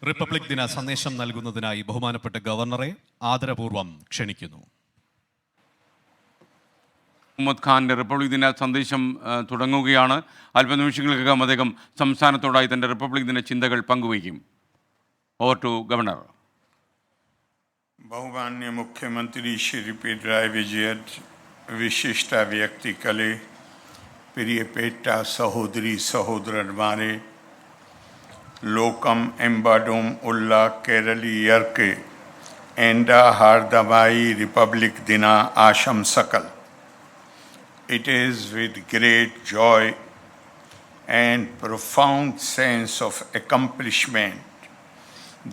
Republic ദിന സന്ദേശം നൽകുന്നതിനായി ബഹുമാനപ്പെട്ട ഗവർണറെ ആദരപൂർവ്വം ക്ഷണിക്കുന്നു. മുഹമ്മദ് ഖാൻ്റെ റിപ്പബ്ലിക് ദിന സന്ദേശം തുടങ്ങുകയാണ്. അല്പനിമിഷങ്ങൾക്കകം അദ്ദേഹം സംസ്ഥാനത്തോടായി തൻ്റെ റിപ്പബ്ലിക് ദിന ചിന്തകൾ പങ്കുവയ്ക്കും. Over to governor. बहुमान्य मुख्यमंत्री श्री पिनराई विजयन, विशिष्ट व्यक्ति कले, प्रिय पेटा सहोदरी सहोदरन्मारे, लोकम एम्बाडुम उल्ला केरली यर्के एंडा हार्दमाई रिपब्लिक दिना आशंसकल. It is with great joy and profound sense of accomplishment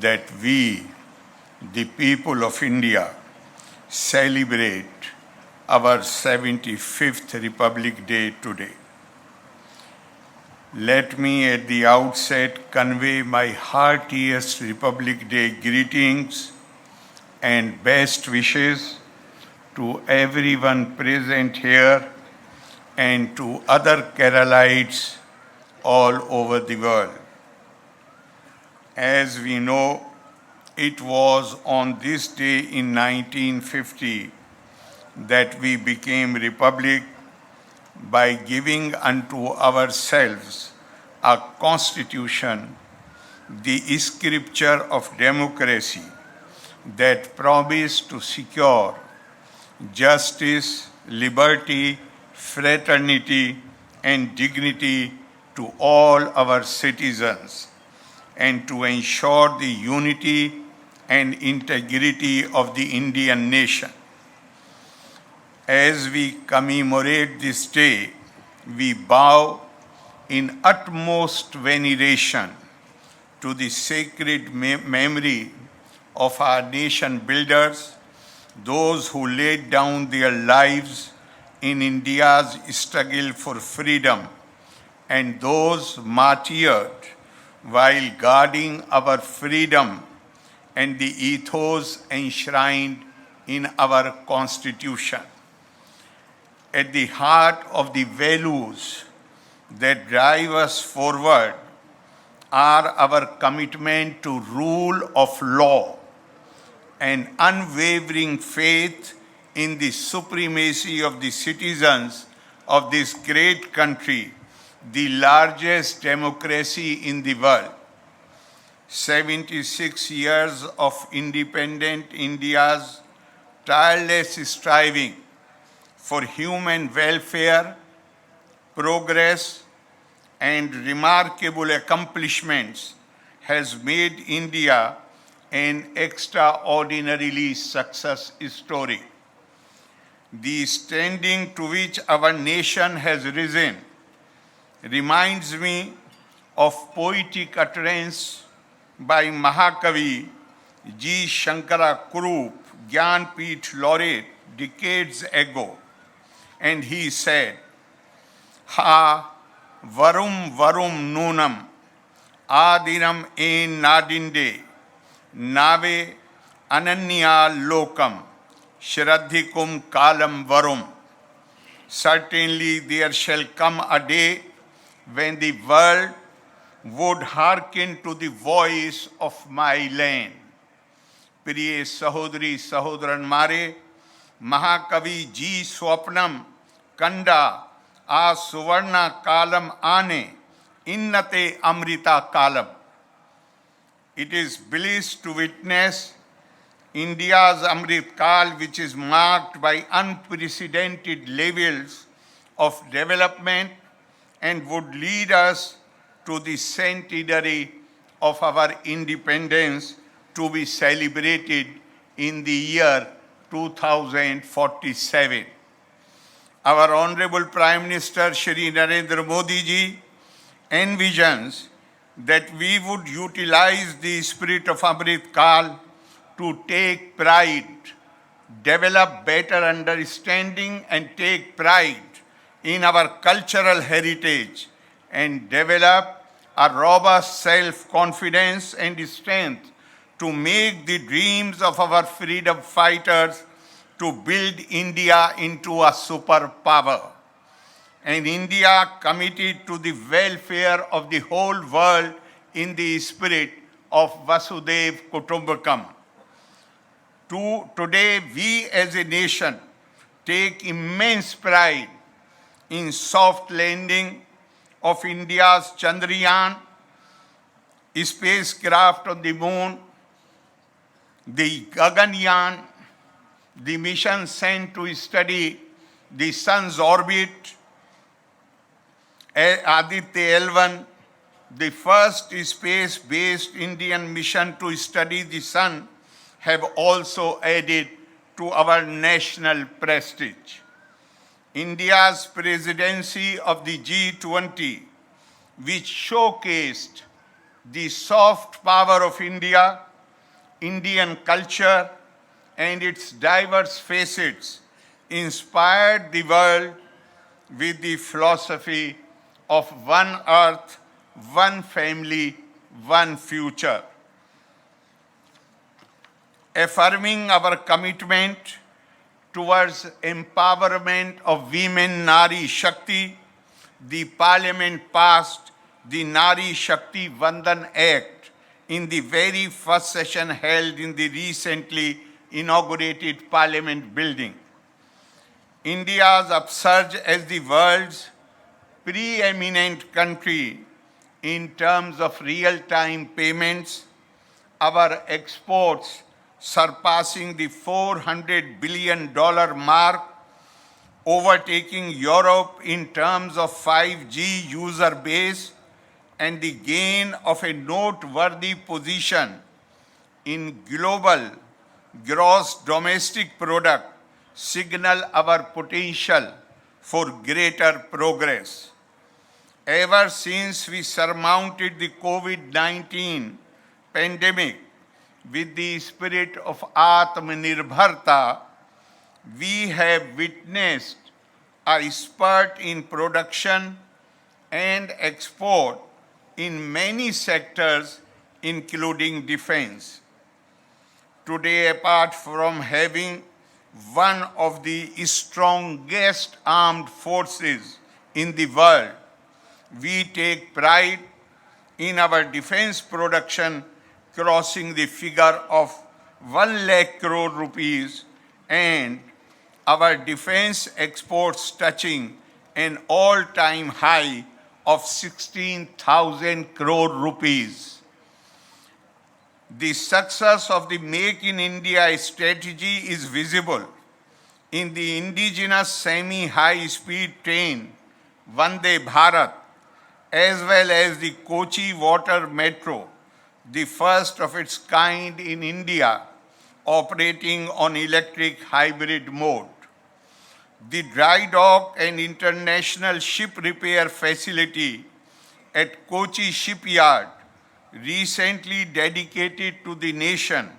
that we, the people of India, celebrate our 75th Republic Day today. Let me at the outset convey my heartiest Republic Day greetings and best wishes to everyone present here and to other Keralites all over the world. As we know, it was on this day in 1950 that we became republic by giving unto ourselves a constitution, the scripture of democracy, that promised to secure justice, liberty, fraternity, and dignity to all our citizens, and to ensure the unity and integrity of the Indian nation. As we commemorate this day, we bow in utmost veneration to the sacred memory of our nation builders, those who laid down their lives in India's struggle for freedom, and those martyred while guarding our freedom and the ethos enshrined in our Constitution. At the heart of the values that drive us forward are our commitment to rule of law and unwavering faith in the supremacy of the citizens of this great country, the largest democracy in the world. 76 years of independent India's tireless striving for human welfare, progress, and remarkable accomplishments has made India an extraordinarily success story. The standing to which our nation has risen reminds me of poetic utterance by Mahakavi G. Shankara Kurup, Gyanpith laureate, decades ago. And he said, Ha varum varum nunam adinam en nadinde nave ananya lokam shraddhikum kalam varum. Certainly there shall come a day when the world would hearken to the voice of my land. प्रिय सहोदरी सहोदरन मारे, महाकवि जी स्वप्नम कंडा आ सुवर्ण कालम आने इन्नते अमृता कालम. It is bliss to witness India's Amrit Kal, which is marked by unprecedented levels of development and would lead us to the centenary of our independence to be celebrated in the year 2047. Our Honorable Prime Minister Shri Narendra Modi ji envisions that we would utilize the spirit of Amrit Kal to take pride, develop better understanding and take pride in our cultural heritage, and develop a robust self-confidence and strength to make the dreams of our freedom fighters to build India into a superpower. An India committed to the welfare of the whole world in the spirit of Vasudev Kutumbakam. Today, we as a nation take immense pride in soft landing of India's Chandrayaan spacecraft on the moon, the Gaganyaan, the mission sent to study the sun's orbit, Aditya L1, the first space-based Indian mission to study the sun, have also added to our national prestige. India's presidency of the G20, which showcased the soft power of India, Indian culture, and its diverse facets, inspired the world with the philosophy of one earth, one family, one future. Affirming our commitment towards empowerment of women Nari Shakti, the Parliament passed the Nari Shakti Vandan Act in the very first session held in the recently inaugurated Parliament building. India's upsurge as the world's preeminent country in terms of real-time payments, our exports surpassing the $400 billion mark, overtaking Europe in terms of 5G user base, and the gain of a noteworthy position in global gross domestic product signal our potential for greater progress. Ever since we surmounted the COVID-19 pandemic with the spirit of Atmanirbharta, we have witnessed a spurt in production and export in many sectors, including defense. Today, apart from having one of the strongest armed forces in the world, we take pride in our defense production crossing the figure of 1 lakh crore rupees and our defense exports touching an all-time high of 16,000 crore rupees. The success of the Make in India strategy is visible in the indigenous semi-high-speed train Vande Bharat, as well as the Kochi Water Metro, the first of its kind in India, operating on electric hybrid mode. The dry dock and international ship repair facility at Kochi Shipyard, recently dedicated to the nation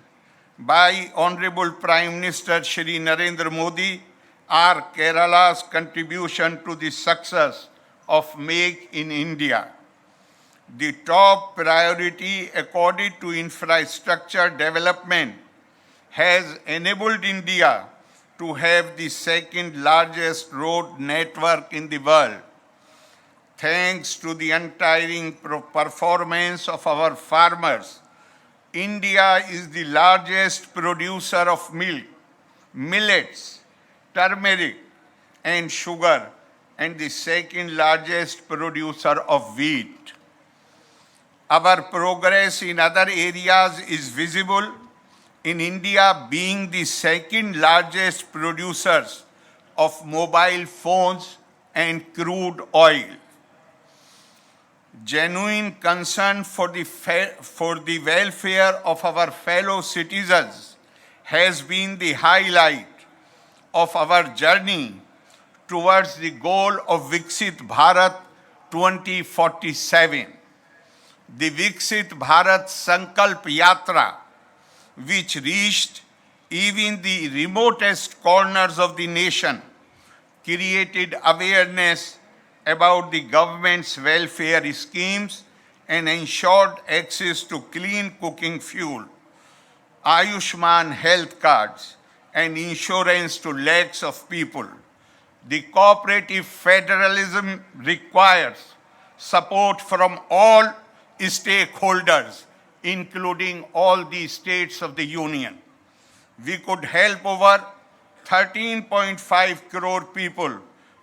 by Honorable Prime Minister Shri Narendra Modi, are Kerala's contribution to the success of Make in India. The top priority accorded to infrastructure development has enabled India to have the second largest road network in the world. Thanks to the untiring performance of our farmers, India is the largest producer of milk, millets, turmeric, and sugar, and the second largest producer of wheat. Our progress in other areas is visible in India being the second largest producers of mobile phones and crude oil. Genuine concern for the welfare of our fellow citizens has been the highlight of our journey towards the goal of Viksit Bharat 2047. The Viksit Bharat Sankalp Yatra, which reached even the remotest corners of the nation, created awareness about the government's welfare schemes and ensured access to clean cooking fuel, Ayushman health cards, and insurance to lakhs of people. The cooperative federalism requires support from all stakeholders, including all the states of the Union. We could help over 13.5 crore people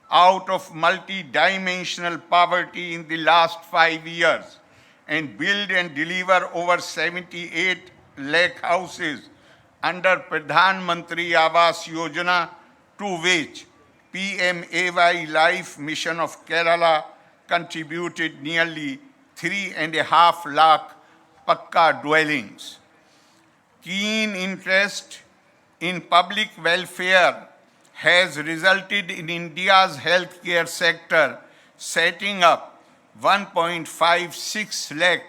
out of multi-dimensional poverty in the last 5 years and build and deliver over 78 lakh houses under Pradhan Mantri Awas Yojana, to which PMAY Life Mission of Kerala contributed nearly 3.5 lakh Pakka dwellings. Keen interest in public welfare has resulted in India's healthcare sector setting up 1.56 lakh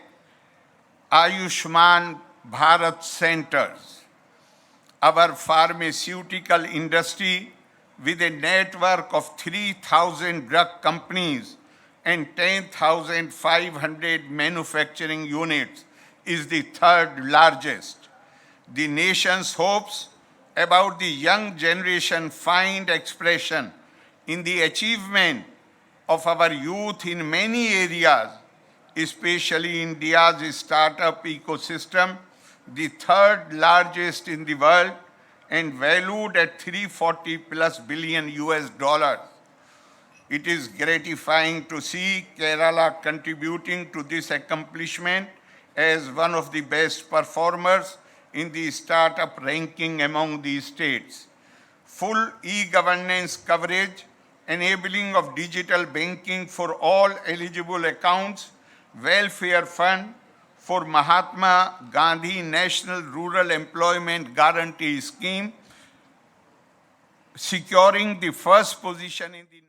Ayushman Bharat centers. Our pharmaceutical industry, with a network of 3,000 drug companies and 10,500 manufacturing units, is the third largest. The nation's hopes about the young generation find expression in the achievement of our youth in many areas, especially India's startup ecosystem, the third largest in the world and valued at 340 plus billion US dollars. It is gratifying to see Kerala contributing to this accomplishment as one of the best performers in the startup ranking among these states. Full e-governance coverage, enabling of digital banking for all eligible accounts, welfare fund for Mahatma Gandhi National Rural Employment Guarantee Scheme, securing the first position in the